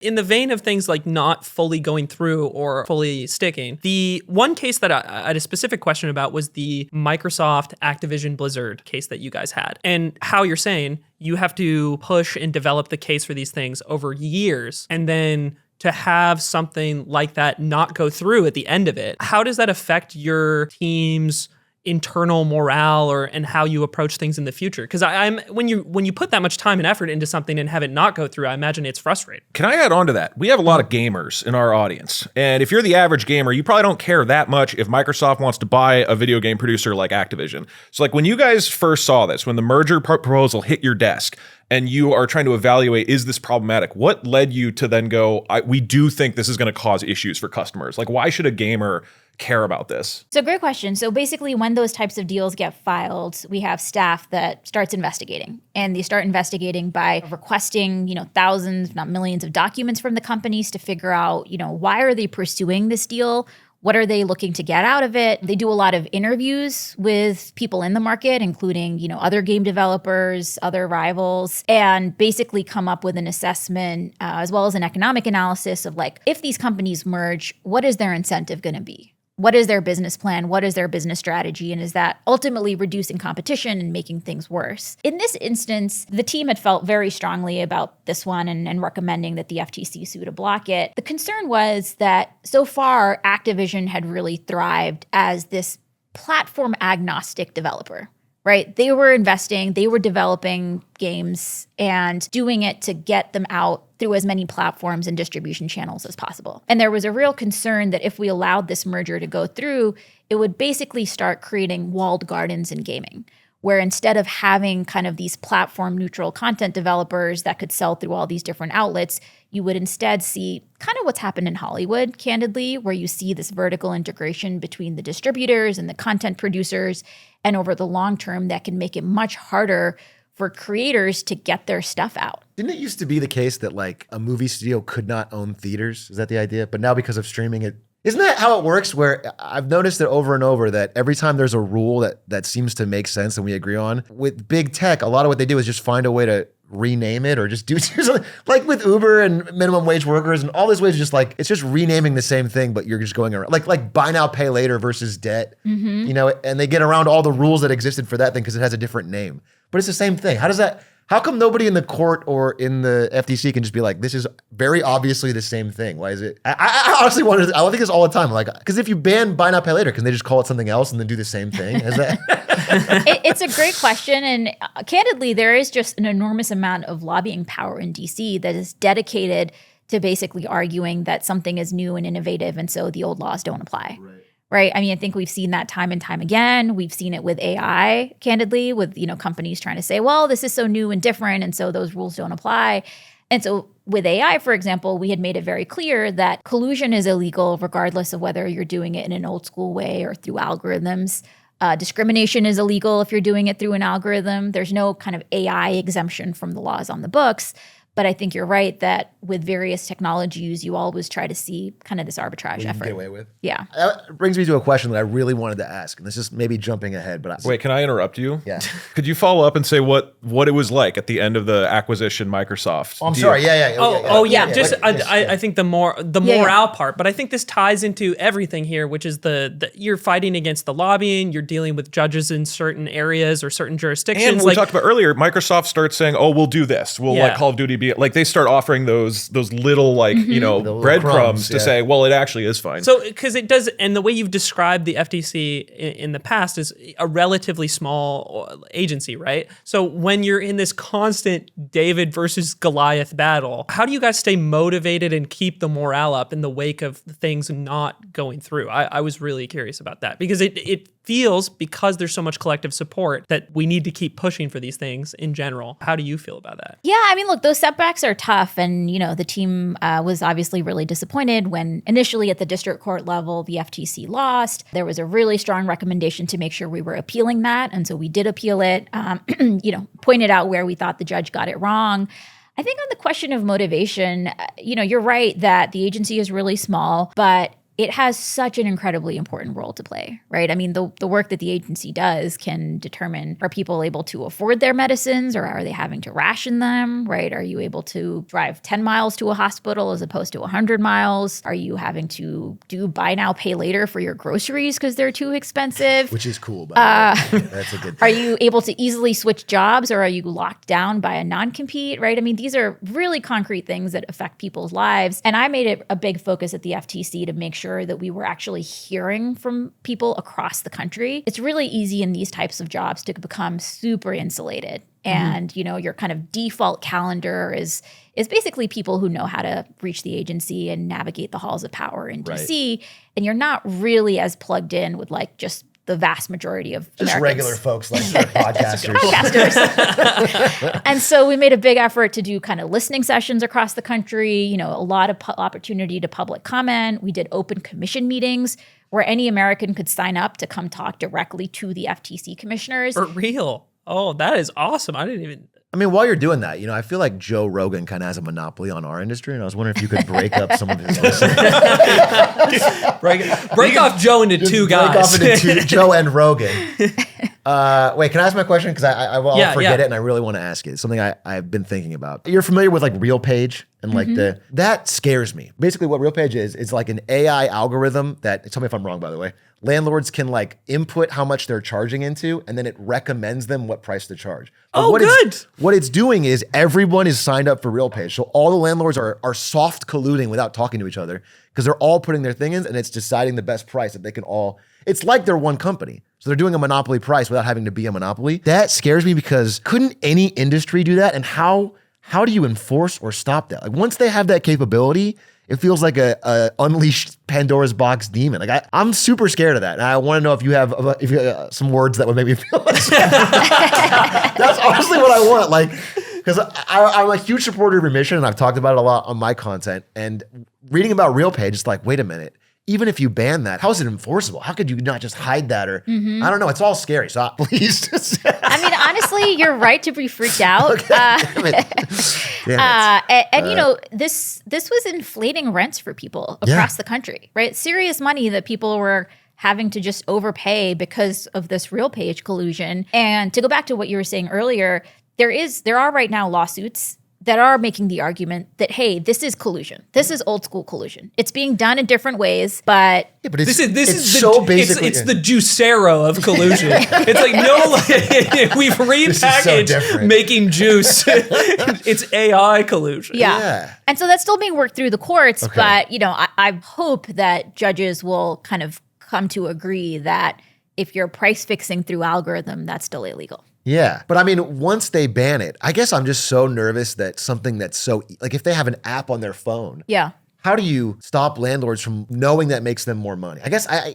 In the vein of things like not fully going through or fully sticking, the one case that I had a specific question about was the Microsoft Activision Blizzard case that you guys had. And how you're saying you have to push and develop the case for these things over years, and then to have something like that not go through at the end of it. How does that affect your team's internal morale and how you approach things in the future? Because when you put that much time and effort into something and have it not go through, I imagine it's frustrating. Can I add on to that? We have a lot of gamers in our audience. And if you're the average gamer, you probably don't care that much if Microsoft wants to buy a video game producer like Activision. So like when you guys first saw this, when the merger proposal hit your desk, and you are trying to evaluate, is this problematic? What led you to then go, we do think this is going to cause issues for customers? Like, why should a gamer care about this? So great question. So basically, when those types of deals get filed, we have staff that starts investigating. And they start investigating by requesting, thousands, if not millions of documents from the companies to figure out, why are they pursuing this deal? What are they looking to get out of it? They do a lot of interviews with people in the market, including, other game developers, other rivals, and basically come up with an assessment as well as an economic analysis of like, if these companies merge, what is their incentive going to be? What is their business plan? What is their business strategy? And is that ultimately reducing competition and making things worse? In this instance, the team had felt very strongly about this one and recommending that the FTC sue to block it. The concern was that so far, Activision had really thrived as this platform agnostic developer. Right? They were investing, they were developing games and doing it to get them out through as many platforms and distribution channels as possible. And there was a real concern that if we allowed this merger to go through, it would basically start creating walled gardens in gaming, where instead of having kind of these platform neutral content developers that could sell through all these different outlets, you would instead see kind of what's happened in Hollywood, candidly, where you see this vertical integration between the distributors and the content producers. And over the long term, that can make it much harder for creators to get their stuff out. Didn't it used to be the case that like a movie studio could not own theaters? Is that the idea? But now because of streaming, isn't that how it works? Where I've noticed that over and over that every time there's a rule that seems to make sense and we agree on, with big tech, a lot of what they do is just find a way to rename it or just do something like with Uber and minimum wage workers and all these ways, just like it's just renaming the same thing, but you're just going around like buy now, pay later versus debt, and they get around all the rules that existed for that thing because it has a different name, but it's the same thing. How come nobody in the court or in the FTC can just be like, this is very obviously the same thing? Why is it? I honestly wonder, I think this all the time. Like, because if you ban buy now, pay later, can they just call it something else and then do the same thing? Is that? It's a great question. And candidly, there is just an enormous amount of lobbying power in DC that is dedicated to basically arguing that something is new and innovative. And so the old laws don't apply. Right. I mean, I think we've seen that time and time again. We've seen it with AI, candidly, with, companies trying to say, well, this is so new and different, and so those rules don't apply. And so with AI, for example, we had made it very clear that collusion is illegal regardless of whether you're doing it in an old school way or through algorithms. Discrimination is illegal if you're doing it through an algorithm. There's no kind of AI exemption from the laws on the books. But I think you're right that with various technologies, you always try to see kind of this arbitrage effort. Get away with. Yeah. That brings me to a question that I really wanted to ask, and this is maybe jumping ahead, but wait, can I interrupt you? Yeah. Could you follow up and say what it was like at the end of the acquisition Microsoft? Oh, I'm sorry. Yeah. I think the morale part, but I think this ties into everything here, which is the you're fighting against the lobbying, you're dealing with judges in certain areas or certain jurisdictions. And we talked about earlier, Microsoft starts saying, "Oh, we'll do this. We'll let Call of Duty be." Like they start offering those little breadcrumbs to say, well, it actually is fine. So because it does, and the way you've described the FTC in the past is a relatively small agency, right? So when you're in this constant David versus Goliath battle, how do you guys stay motivated and keep the morale up in the wake of things not going through? I was really curious about that because it feels, because there's so much collective support, that we need to keep pushing for these things in general. How do you feel about that? Yeah, I mean, look, those setbacks are tough. And, the team was obviously really disappointed when initially at the district court level, the FTC lost. There was a really strong recommendation to make sure we were appealing that. And so we did appeal it, pointed out where we thought the judge got it wrong. I think on the question of motivation, you're right that the agency is really small, but it has such an incredibly important role to play, right? I mean, the work that the agency does can determine, are people able to afford their medicines or are they having to ration them, right? Are you able to drive 10 miles to a hospital as opposed to 100 miles? Are you having to do buy now, pay later for your groceries because they're too expensive? Which is cool, by the way. That's a good thing. Are you able to easily switch jobs or are you locked down by a non-compete, right? I mean, these are really concrete things that affect people's lives. And I made it a big focus at the FTC to make sure that we were actually hearing from people across the country. It's really easy in these types of jobs to become super insulated. And, you know, your kind of default calendar is basically people who know how to reach the agency and navigate the halls of power in DC. And you're not really as plugged in with like just the vast majority of just Americans. regular folks like podcasters. And so we made a big effort to do kind of listening sessions across the country, you know, a lot of opportunity to public comment. We did open commission meetings where any American could sign up to come talk directly to the FTC commissioners. For real. Oh, that is awesome. I didn't even... I mean, while you're doing that, you know, I feel like Joe Rogan kind of has a monopoly on our industry, and I was wondering if you could break up some of his listeners. break off Joe into two guys. Break off into two, Joe and Rogan. Wait, can I ask my question? Because I'll forget it, and I really want to ask it. It's something I've been thinking about. You're familiar with like RealPage and like that scares me. Basically, what RealPage is like an AI algorithm that, tell me if I'm wrong, by the way, landlords can like input how much they're charging into, and then it recommends them what price to charge. But what it's doing is everyone is signed up for RealPage. So all the landlords are soft colluding without talking to each other because they're all putting their thing in and it's deciding the best price that they can all, it's like they're one company. So they're doing a monopoly price without having to be a monopoly. That scares me because couldn't any industry do that? And how do you enforce or stop that? Like once they have that capability, it feels like a unleashed Pandora's box demon. Like I'm super scared of that, and I want to know if you have some words that would make me feel like that. That's honestly what I want. Like, because I'm a huge supporter of remission, and I've talked about it a lot on my content. And reading about RealPage, it's like, wait a minute. Even if you ban that, how is it enforceable? How could you not just hide that? Or I don't know. It's all scary. So please just. I mean, honestly, you're right to be freaked out. Okay, damn it. And you know, this was inflating rents for people across the country, right? Serious money that people were having to just overpay because of this RealPage collusion. And to go back to what you were saying earlier, there are right now lawsuits that are making the argument that, hey, this is collusion. This is old school collusion. It's being done in different ways, but this is so basically it's the juicero of collusion. It's like we've repackaged making juice. It's AI collusion. Yeah. And so that's still being worked through the courts, but you know, I hope that judges will kind of come to agree that if you're price fixing through algorithm, that's still illegal. Yeah. But I mean, once they ban it, I guess I'm just so nervous that something that's so, like if they have an app on their phone. Yeah. How do you stop landlords from knowing that makes them more money? I guess, I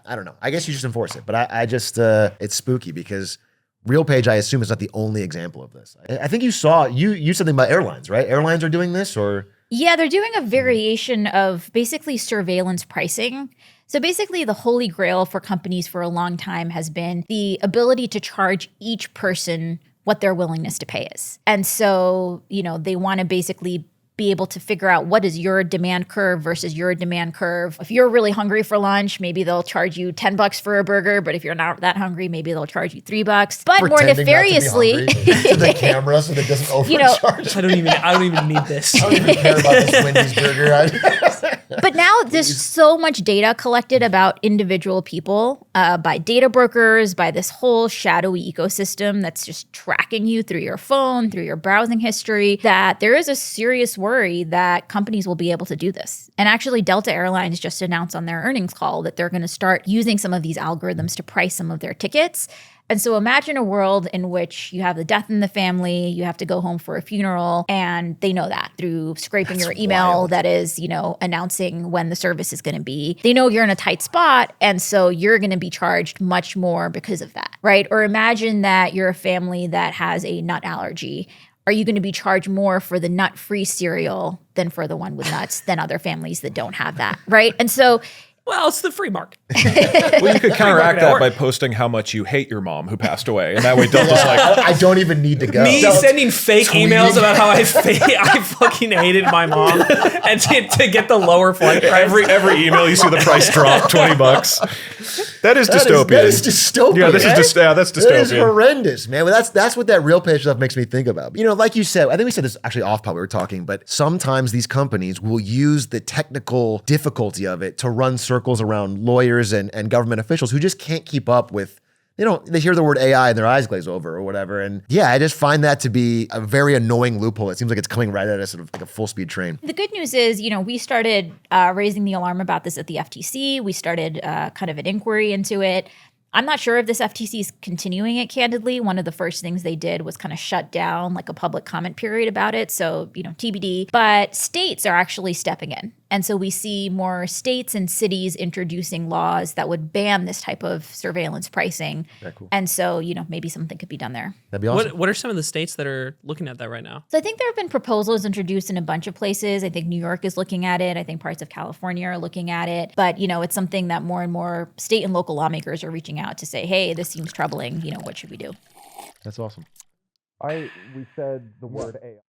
don't know. I guess you just enforce it. But I just, it's spooky because RealPage, I assume, is not the only example of this. I think you said something about airlines, right? Airlines are doing this or? Yeah, they're doing a variation of basically surveillance pricing. So basically the holy grail for companies for a long time has been the ability to charge each person what their willingness to pay is. And so, you know, they want to basically be able to figure out what is your demand curve versus your demand curve. If you're really hungry for lunch, maybe they'll charge you $10 for a burger, but if you're not that hungry, maybe they'll charge you $3. But more nefariously, to the camera so that it doesn't overcharge. You know, I don't even need this. I don't even care about this Wendy's burger. But now there's so much data collected about individual people by data brokers, by this whole shadowy ecosystem that's just tracking you through your phone, through your browsing history, that there is a serious worry that companies will be able to do this. And actually, Delta Airlines just announced on their earnings call that they're going to start using some of these algorithms to price some of their tickets. And so imagine a world in which you have the death in the family, you have to go home for a funeral, and they know that through scraping your email that is, you know, announcing when the service is going to be. They know you're in a tight spot, and so you're going to be charged much more because of that, right? Or imagine that you're a family that has a nut allergy. Are you going to be charged more for the nut-free cereal than for the one with nuts than other families that don't have that, right? And so Well, it's the free market. Well, you could counteract that work. by posting how much you hate your mom who passed away, and that way Delta's like, I don't even need to go. Me No, sending fake emails about how I fucking hated my mom, and to get the lower flight price. every email you see the price drop $20. That is dystopian. That is dystopian. Yeah, that's That is dystopian. horrendous, man. Well, that's what that real page stuff makes me think about. You know, like you said, I think we said this actually off pod we were talking, but sometimes these companies will use the technical difficulty of it to run circles around lawyers and government officials who just can't keep up with. They hear the word AI and their eyes glaze over or whatever. And yeah, I just find that to be a very annoying loophole. It seems like it's coming right at us sort of like a full speed train. The good news is, we started raising the alarm about this at the FTC. We started kind of an inquiry into it. I'm not sure if this FTC is continuing it candidly. One of the first things they did was kind of shut down like a public comment period about it. So, TBD. But states are actually stepping in. And so we see more states and cities introducing laws that would ban this type of surveillance pricing. Very cool. And so, maybe something could be done there. That'd be awesome. What are some of the states that are looking at that right now? So I think there have been proposals introduced in a bunch of places. I think New York is looking at it. I think parts of California are looking at it. But, it's something that more and more state and local lawmakers are reaching out to say, hey, this seems troubling. What should we do? That's awesome. We said the word AI.